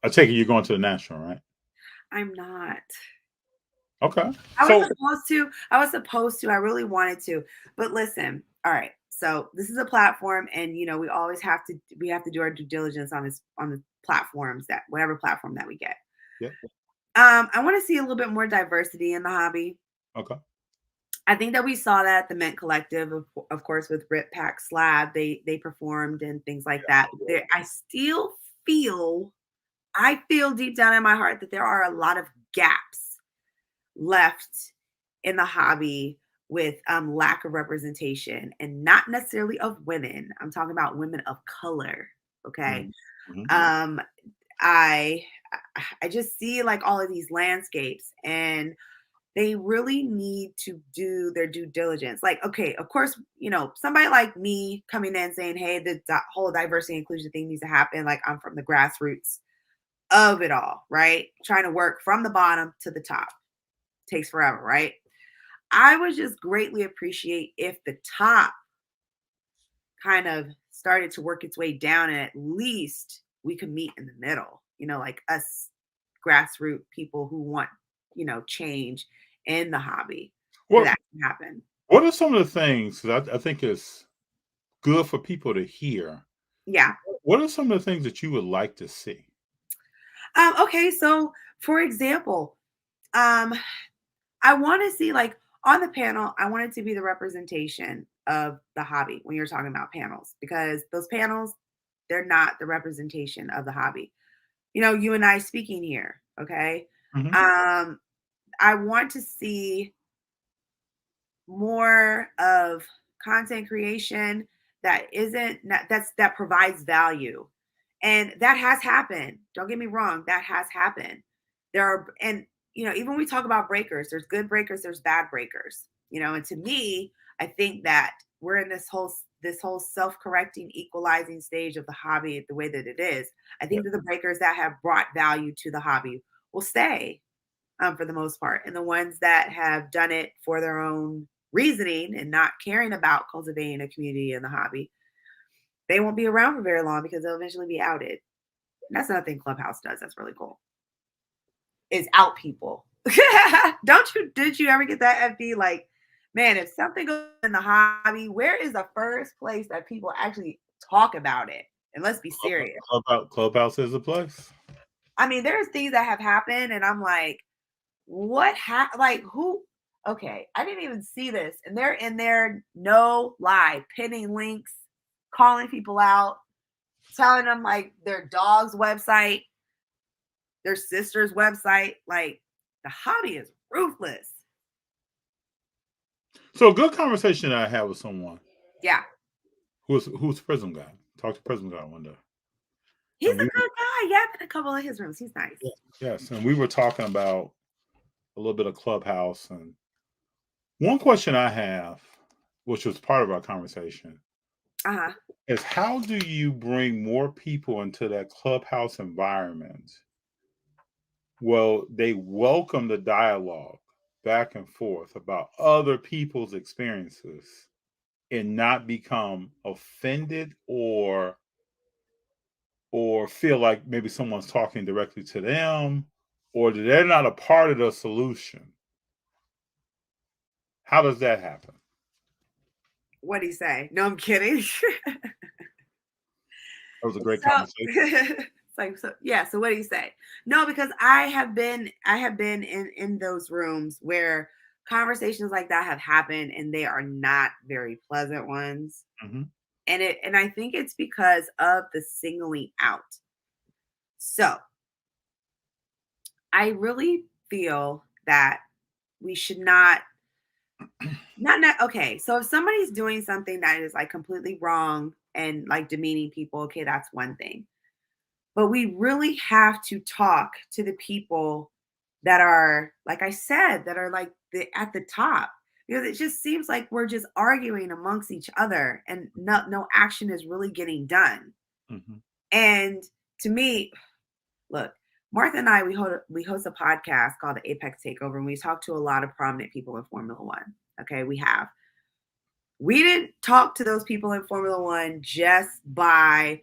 I take it you're going to the national, right? I'm not. Okay. I was So supposed to. I was supposed to. I really wanted to. But listen, all right. So this is a platform, and we always have to do our due diligence on the platforms, that whatever platform that we get. yeah. I want to see a little bit more diversity in the hobby. Okay. I think that we saw that at the Mint Collective, of course, with Rip Pack Slab. They performed and things like that. I still feel, I feel deep down in my heart that there are a lot of gaps left in the hobby with lack of representation, and not necessarily of women. I'm talking about women of color. Okay. Mhm. Mhm. Um, I I just see like all of these landscapes, and they really need to do their due diligence. Like, okay, of course, somebody like me coming in saying, hey, the whole diversity inclusion thing needs to happen. Like, I'm from the grassroots of it all, right? Trying to work from the bottom to the top takes forever, right? I would just greatly appreciate if the top kind of started to work its way down, and at least we could meet in the middle, like us grassroots people who want, change in the hobby, for What that to happen. What are some of the things that I think is good for people to hear? Yeah. What are some of the things that you would like to see? Okay. So, for example, um, I want to see, like, on the panel, I want it to be the representation of the hobby when you're talking about panels, because those panels, they're not the representation of the hobby. You and I speaking here, okay? Mhm. Um, I want to see more of content creation that isn't that provides value. And that has happened. Don't get me wrong, that has happened. There are, and even when we talk about breakers, there's good breakers, there's bad breakers. And to me, I think that we're in this whole self-correcting, equalizing stage of the hobby the way that it is. I Yeah. think that the breakers that have brought value to the hobby will stay, for the most part. And the ones that have done it for their own reasoning and not caring about cultivating a community in the hobby, they won't be around for very long because they'll eventually be outed. And that's another thing Clubhouse does that's really cool. Is out people. Did you ever get that, FD? Like, man, if something goes in the hobby, where is the first place that people actually talk about it? And let's be serious. Clubhouse is a place. I mean, there's things that have happened, and I'm like, like, who? Okay, I didn't even see this, and they're in there, no lie, pinning links, calling people out, telling them like their dog's website, their sister's website. Like, the hobby is ruthless. So a good conversation that I had with someone Yeah, who's Prism guy. Talked to Prism guy one day, he's and a good guy. Yeah, I've been in a couple of his rooms. He's nice. yes, and we were talking about a little bit of Clubhouse. And one question I have, which was part of our conversation, Uh huh. is how do you bring more people into that Clubhouse environment? Well, they welcome the dialogue back and forth about other people's experiences and not become offended or feel like maybe someone's talking directly to them or that they're not a part of the solution. How does that happen? What'd he say? No, I'm kidding. That was a great So conversation. it's like, so yeah, so what do you say? No, because I have been in those rooms where conversations like that have happened, and they are not very pleasant ones. Mhm. And I think it's because of the singling out. So I really feel that we should not okay. So if somebody's doing something that is like completely wrong and like demeaning people, okay, that's one thing. But we really have to talk to the people that are, like I said, that are like at the top, because it just seems like we're just arguing amongst each other, and no action is really getting done. Mhm. And to me, look, Martha and I, we host a podcast called the Apex Takeover, and we talk to a lot of prominent people in Formula One. Okay, we didn't talk to those people in Formula One just by,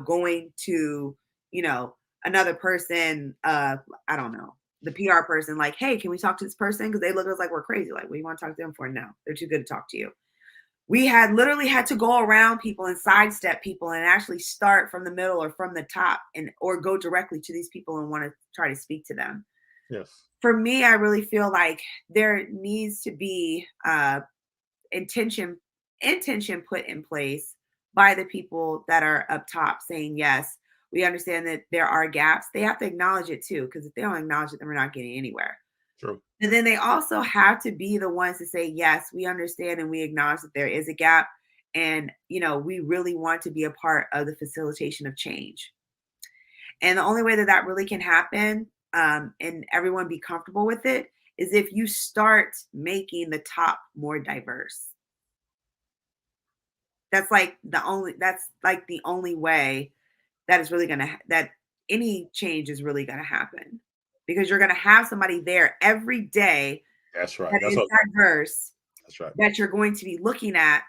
going to, you know, another person, I don't know, the PR person, like, hey, can we talk to this person? Because they look at us like we're crazy. Like, what do you want to talk to them for? No, they're too good to talk to you. We had literally had to go around people and sidestep people and actually start from the middle or from the top and or go directly to these people and want to try to speak to them. Yes. For me, I really feel like there needs to be intention intention put in place by the people that are up top saying yes, we understand that there are gaps. They have to acknowledge it too, because if they don't acknowledge it, then we're not getting anywhere. True. And then they also have to be the ones to say, yes, we understand and we acknowledge that there is a gap. And, we really want to be a part of the facilitation of change. And the only way that that really can happen and everyone be comfortable with it is if you start making the top more diverse. That's like the only way that is really that any change is really gonna happen. Because you're gonna have somebody there every day That's right. that That's is what. diverse That's right. that you're going to be looking at,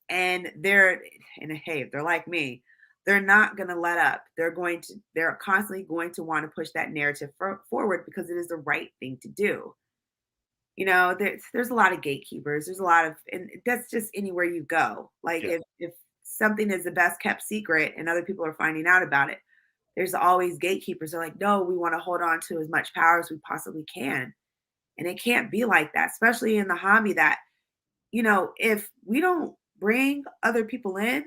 and hey, if they're like me, they're not going to let up. They're constantly going to want to push that narrative forward because it is the right thing to do. There's a lot of gatekeepers. There's a lot of, and that's just anywhere you go. Like Yes. if something is the best kept secret and other people are finding out about it, there's always gatekeepers. They're like, no, we want to hold on to as much power as we possibly can. And it can't be like that, especially in the hobby that, if we don't bring other people in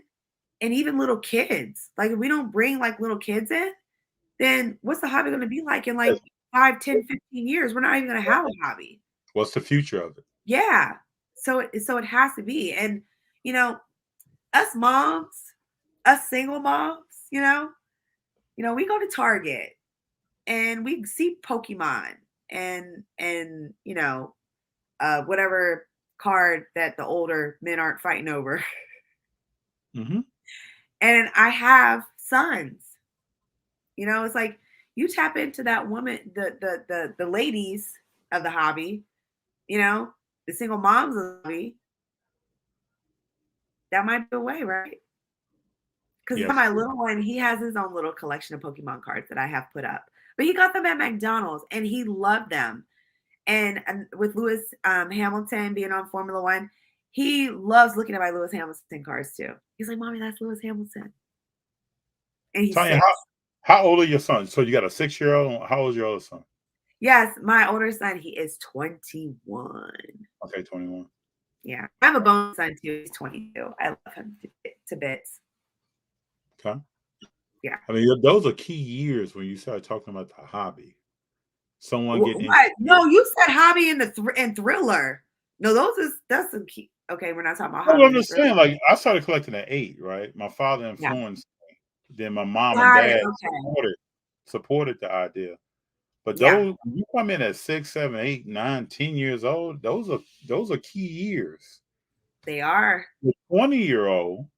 and even little kids, like if we don't bring like little kids in, then what's the hobby going to be like in Yes. like 5, 10, 15 years? We're not even going to have a hobby. What's the future of it? Yeah. So it has to be. And, you know, us moms, us single moms, we go to Target and we see Pokemon and whatever card that the older men aren't fighting over. Hmm. And I have sons. It's like you tap into that woman, the ladies of the hobby, you know, the single moms of the hobby. That might be a way, right? Because Yes. my little one, he has his own little collection of Pokemon cards that I have put up. But he got them at McDonald's and he loved them. And with Lewis Hamilton being on Formula One, he loves looking at my Lewis Hamilton cards too. He's like, Mommy, that's Lewis Hamilton. And he's Tonya, 6. how old are your sons? So you got a 6-year-old. How old is your other son? Yes, my older son, he is 21. Okay, 21. Yeah. I have a bonus son too. He's 22. I love him to bits. Okay. Yeah. I mean, those are key years when you start talking about the hobby. Someone getting into What? No, you said hobby in and thriller. No, that's some key. Okay, we're not talking about Oh, hobby I'm in the just thriller. saying, like, I started collecting at 8, right? My father Yeah. influenced me. Then my mom and Got it. dad Okay. supported the idea. But Yeah. those when you come in at 6, 7, 8, 9, 10 years old, those are key years. They are. The 20-year-old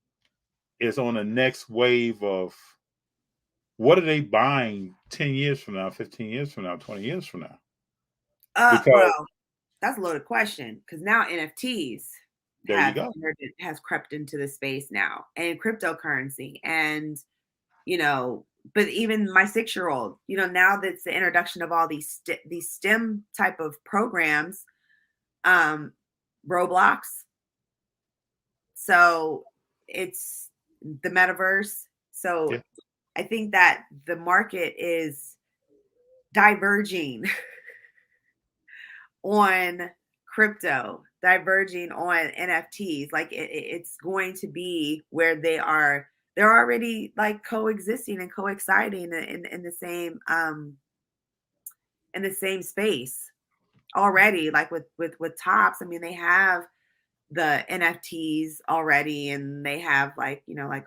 is on the next wave of what are they buying 10 years from now, 15 years from now, 20 years from now? Because Well, that's a loaded question because now NFTs there you go. has crept into the space now, and cryptocurrency, and you know, but even my 6-year-old, now that's the introduction of all these STEM type of programs, um, Roblox. So it's the metaverse. So Yeah, I think that the market is diverging on crypto, diverging on NFTs. Like it's going to be where they're already like coexisting and coexciting in the same space already. Like with tops, I mean they have the NFTs already and they have like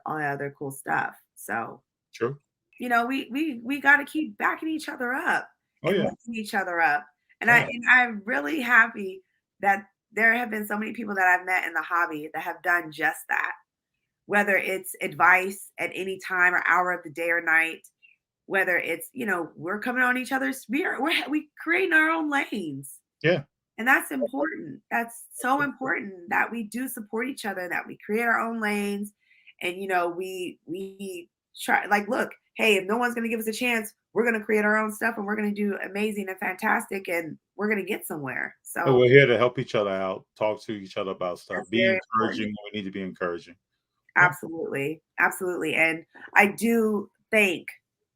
all the other cool stuff. So true. we got to keep backing each other up Oh and yeah. lifting each other up. And Oh I yeah. and I'm really happy that there have been so many people that I've met in the hobby that have done just that. Whether it's advice at any time or hour of the day or night, whether it's we're coming on each other's we creating our own lanes. Yeah. And that's important. That's so important that we do support each other, that we create our own lanes and we try, like, look, hey, if no one's going to give us a chance, we're going to create our own stuff and we're going to do amazing and fantastic and we're going to get somewhere. And So we're here to help each other out, talk to each other about stuff, that's be very encouraging important. when we need to be encouraging. Yeah. Absolutely. Absolutely. And I do thank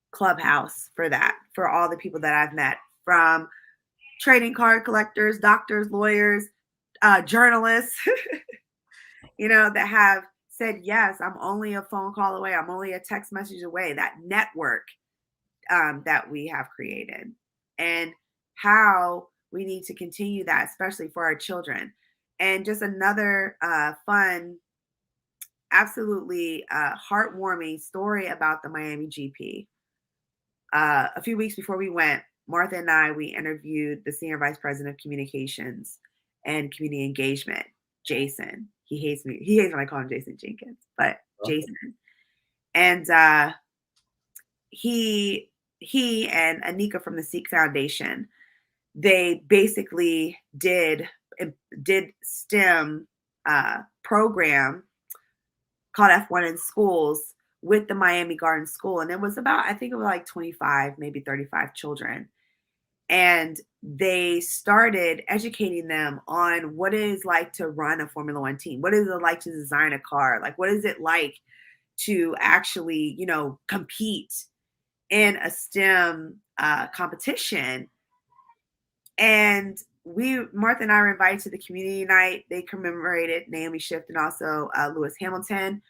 Clubhouse for that, for all the people that I've met, from trading card collectors, doctors, lawyers, journalists, that have said, yes, I'm only a phone call away. I'm only a text message away. That network that we have created, and how we need to continue that, especially for our children. And just another fun, absolutely heartwarming story about the Miami GP. A few weeks before we went, Martha and we interviewed the Senior Vice President of Communications and Community Engagement, Jason. He hates me. He hates when I call him Jason Jenkins, but Jason. And he and Anika from the Sikh Foundation, they basically did STEM program called F1 in schools with the Miami Garden School. And it was about, I think it was like 25, maybe 35 children. And they started educating them on what it is like to run a Formula One team. What is it like to design a car? Like, what is it like to actually, compete in a STEM competition? And Martha and I were invited to the community night. They commemorated Naomi Shift and also Lewis Hamilton.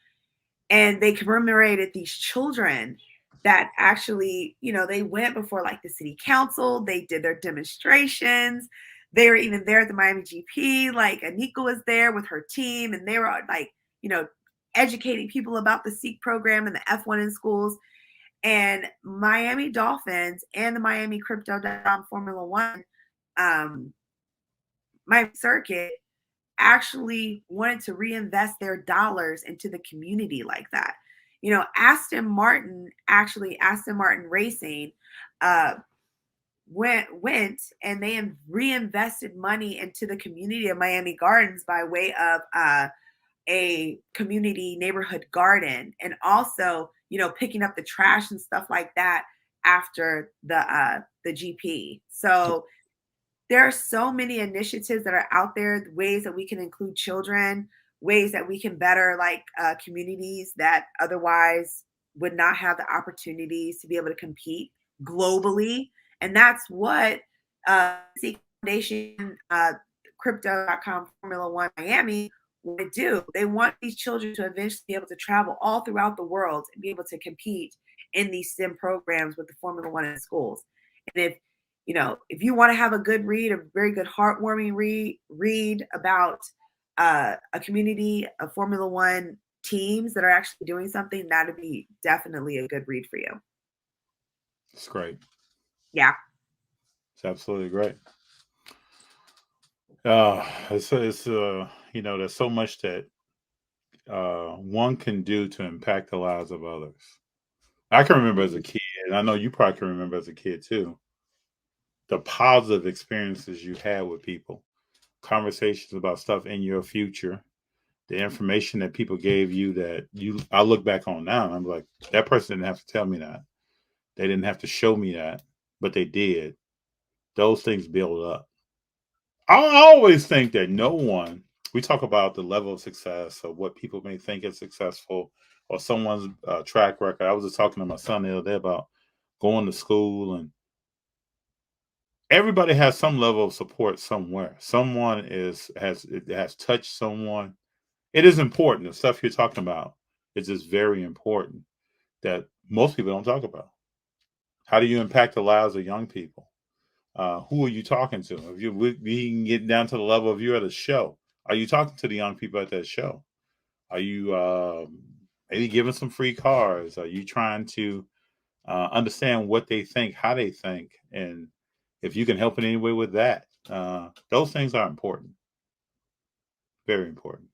And they commemorated these children that actually, they went before like the city council. They did their demonstrations. They were even there at the Miami GP. Like Anika was there with her team, and they were like, educating people about the Sikh program and the F1 in schools. And Miami Dolphins and the Miami Crypto.com Formula One, my circuit, actually wanted to reinvest their dollars into the community like that. Aston Martin Racing went and they reinvested money into the community of Miami Gardens by way of a community neighborhood garden, and also picking up the trash and stuff like that after the GP. So there are so many initiatives that are out there, ways that we can include children, ways that we can better like communities that otherwise would not have the opportunities to be able to compete globally. And that's what Seek Foundation, Crypto.com, Formula One Miami want to do. They want these children to eventually be able to travel all throughout the world and be able to compete in these STEM programs with the Formula One in schools. And if you want to have a good read, a very good heartwarming read about a community of Formula One teams that are actually doing something, that'd be definitely a good read for you. It's great. Yeah. It's absolutely great. It's there's so much that one can do to impact the lives of others. I can remember as a kid, and I know you probably can remember as a kid too, the positive experiences you had with people, conversations about stuff in your future, the information that people gave you that I look back on now and I'm like, that person didn't have to tell me that. They didn't have to show me that, but they did. Those things build up. I always think that we talk about the level of success or what people may think is successful or someone's track record. I was just talking to my son the other day about going to school, and everybody has some level of support somewhere. Someone has touched someone. It is important. The stuff you're talking about is just very important that most people don't talk about. How do you impact the lives of young people? Who are you talking to? If we can get down to the level of you're at a show, are you talking to the young people at that show? Are you maybe giving some free cars? Are you trying to understand what they think, how they think, and if you can help in any way with that? Those things are important, very important.